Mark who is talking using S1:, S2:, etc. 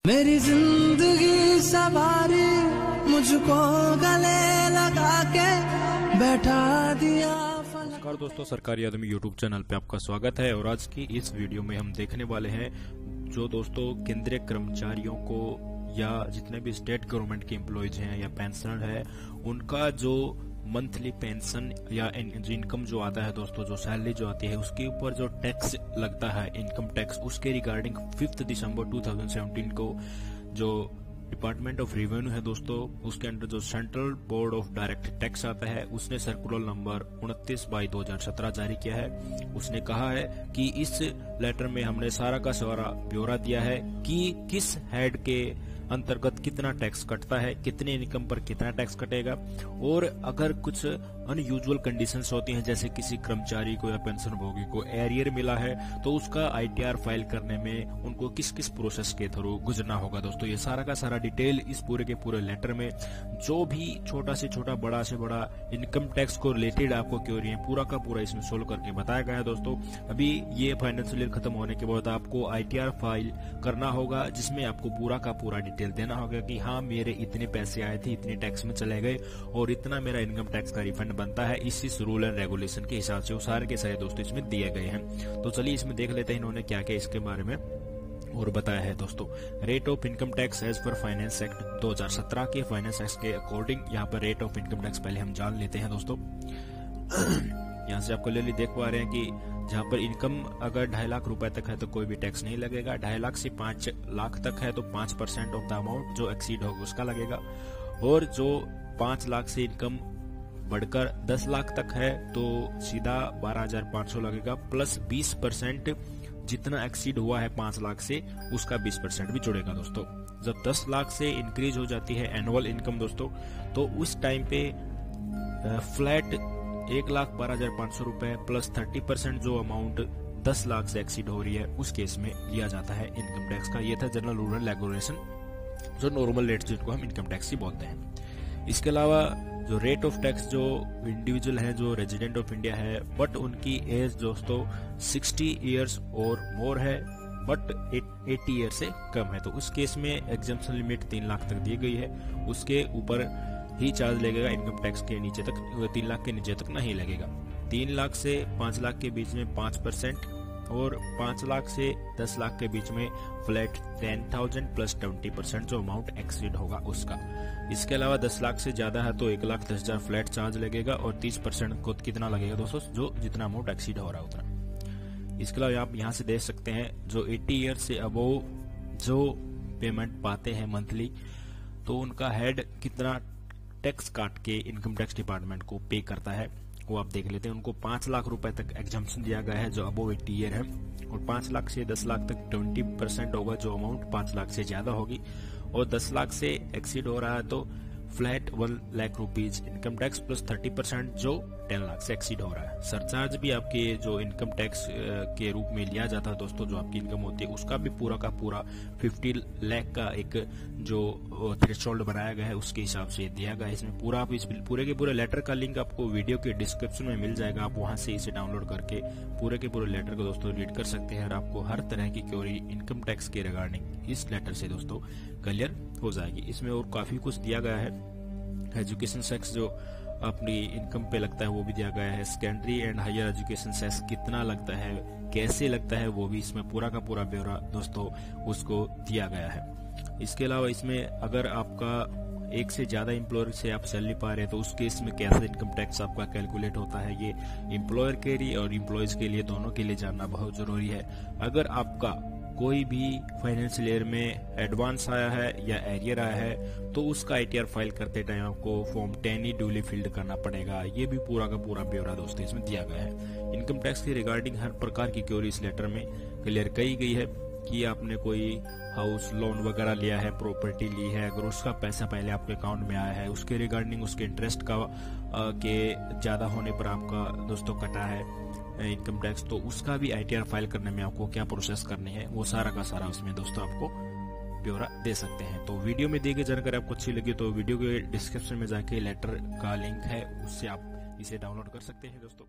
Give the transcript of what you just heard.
S1: मेरी जिंदगी सवारी मुझको गले लगा के बैठा दिया।
S2: नमस्कार दोस्तों, सरकारी आदमी यूट्यूब चैनल पे आपका स्वागत है। और आज की इस वीडियो में हम देखने वाले हैं जो दोस्तों केंद्रीय कर्मचारियों को या जितने भी स्टेट गवर्नमेंट के एम्प्लॉयज हैं या पेंशनर है, उनका जो मंथली पेंशन या इनकम जो आता है दोस्तों, जो सैलरी जो आती है उसके ऊपर जो टैक्स लगता है, इनकम टैक्स, उसके रिगार्डिंग 5 दिसंबर 2017 को जो डिपार्टमेंट ऑफ रेवेन्यू है दोस्तों, उसके अंडर जो central board of direct tax आता है, उसने सर्कुलर नंबर 29/2017 जारी किया है। उसने कहा है कि इस लेटर में हमने सारा का सारा ब्यौरा दिया है कि किस हेड के अंतर्गत कितना टैक्स कटता है, कितने इनकम पर कितना टैक्स कटेगा, और अगर कुछ अनयूजुअल कंडीशंस होती हैं जैसे किसी कर्मचारी को या पेंशनभोगी को एरियर मिला है तो उसका आईटीआर फाइल करने में उनको किस किस प्रोसेस के थ्रू गुजरना होगा दोस्तों, ये सारा का सारा डिटेल इस पूरे के पूरे लेटर में, जो भी छोटा से छोटा बड़ा से बड़ा इनकम टैक्स को रिलेटेड आपको क्वेरी है, पूरा का पूरा इसमें सोल्व करके बताया गया है दोस्तों। अभी ये फाइनेंशियल ईयर खत्म होने के बाद आपको आईटीआर फाइल करना होगा, जिसमें आपको पूरा का पूरा डिटेल देना होगा कि हाँ मेरे इतने पैसे आए थे, इतने टैक्स में चले गए और इतना मेरा इनकम टैक्स का रिफंड बनता है इस रूल एंड रेगुलेशन के हिसाब से। वो सारे के सारे दोस्तों इसमें दिए गए हैं। तो चलिए इसमें देख लेते हैं इन्होंने क्या क्या इसके बारे में और बताया है दोस्तों। Rate of income tax as per finance act 2017 के फाइनेंस एक्ट के अकॉर्डिंग यहाँ पर रेट ऑफ इनकम टैक्स पहले हम जान लेते हैं दोस्तों। यहाँ से आपको क्लियरली देख पा रहे हैं कि जहाँ पर इनकम अगर 2.5 लाख रुपए तक है तो कोई भी टैक्स नहीं लगेगा, 2.5 लाख से 5 लाख तक है तो 5% ऑफ द अमाउंट जो एक्सीड होगा उसका लगेगा, और जो 5 लाख से इनकम बढ़कर 10 लाख तक है तो सीधा 12,500 लगेगा, प्लस 20% जितना एक्सीड हुआ है 5 लाख से उसका 20% भी जुड़ेगा दोस्तों। जब 10 लाख से इंक्रीज हो जाती है एनुअल इनकम दोस्तों, तो उस टाइम पे फ्लैट 1,12,500 रुपए प्लस 30% जो अमाउंट 10 लाख से एक्सीड हो रही है उस केस में लिया जाता है इनकम टैक्स का। ये था जनरल रूरल रेगुलेशन, जो नॉर्मल रेट जिनको हम इनकम टैक्स ही बोलते हैं। इसके अलावा जो रेट ऑफ टैक्स जो इंडिविजुअल है जो रेजिडेंट ऑफ इंडिया है बट उनकी एज दोस्तों 60 ईयर्स और मोर है बट 80 ईयर से कम है, तो उस केस में एग्जम्पशन लिमिट 3 लाख तक दी गई है, उसके ऊपर ही चार्ज लगेगा। इनकम टैक्स के नीचे तक 3 लाख के नीचे तक नहीं लगेगा। 3 लाख से 5 लाख के बीच में 5% और 5 लाख से 10 लाख के बीच में फ्लैट 10,000 प्लस 20% जो अमाउंट एक्सीड होगा उसका। इसके अलावा 10 लाख से ज्यादा है तो 1,10,000 फ्लैट चार्ज लगेगा और 30% को कितना लगेगा दोस्तों, जो जितना अमाउंट एक्सीड हो रहा है उतना। इसके अलावा आप यहाँ से देख सकते हैं जो 80 ईयर से अबोव जो पेमेंट पाते हैं मंथली, तो उनका हेड कितना टैक्स काट के इनकम टैक्स डिपार्टमेंट को पे करता है वो आप देख लेते हैं। उनको 5 लाख रुपए तक एग्जम्पशन दिया गया है जो अबोव 80 ईयर है, और 5 लाख से 10 लाख तक 20% होगा जो अमाउंट 5 लाख से ज्यादा होगी, और 10 लाख से एक्सीड हो रहा है तो flat 1 lakh rupees income tax plus 30% जो 10 लाख से एक्सीड हो रहा है। सरचार्ज भी आपके जो इनकम टैक्स के रूप में लिया जाता है दोस्तों, जो आपकी इनकम होती है उसका भी पूरा का पूरा 50 लाख का एक जो थ्रेशोल्ड बनाया गया है उसके हिसाब से दिया गया है। इसमें पूरा आप इस पूरे के पूरे लेटर का लिंक आपको वीडियो के डिस्क्रिप्शन में मिल जाएगा, आप वहां से इसे डाउनलोड करके पूरे के पूरे लेटर को दोस्तों रीड कर सकते हैं और आपको हर तरह की क्वेरी इनकम टैक्स के रिगार्डिंग इस लेटर से दोस्तों क्लियर हो जाएगी। इसमें और काफी कुछ दिया गया है। एजुकेशन सेक्स जो अपनी इनकम पे लगता है वो भी दिया गया है। सेकेंडरी एंड हायर एजुकेशन सेक्स कितना लगता है, कैसे लगता है, वो भी इसमें पूरा का पूरा ब्यौरा दोस्तों उसको दिया गया है। इसके अलावा इसमें अगर आपका एक से ज्यादा एम्प्लॉयर से आप सैलरी पा रहे हैं तो उस केस में कैसे इनकम टैक्स आपका कैलकुलेट होता है, ये एम्प्लॉयर के लिए और एम्प्लॉयज के लिए दोनों के लिए जानना बहुत जरूरी है। अगर आपका कोई भी फाइनेंशियल ईयर में एडवांस आया है या एरियर आया है तो उसका आईटीआर फाइल करते टाइम आपको फॉर्म 10 ही ड्यूली फिल्ड करना पड़ेगा। ये भी पूरा का पूरा ब्यौरा दोस्तों इसमें दिया गया है। इनकम टैक्स के रिगार्डिंग हर प्रकार की क्वेरी इस लेटर में क्लियर कही गई है कि आपने कोई हाउस लोन वगैरह लिया है, प्रॉपर्टी ली है, अगर उसका पैसा पहले आपके अकाउंट में आया है, उसके रिगार्डिंग उसके इंटरेस्ट का के ज्यादा होने पर आपका दोस्तों कटा है इनकम टैक्स, तो उसका भी आईटीआर फाइल करने में आपको क्या प्रोसेस करनी है वो सारा का सारा उसमें दोस्तों आपको ब्यौरा दे सकते हैं। तो वीडियो में दी गई जानकारी आपको अच्छी लगी तो वीडियो के डिस्क्रिप्शन में जाके लेटर का लिंक है, उससे आप इसे डाउनलोड कर सकते हैं दोस्तों।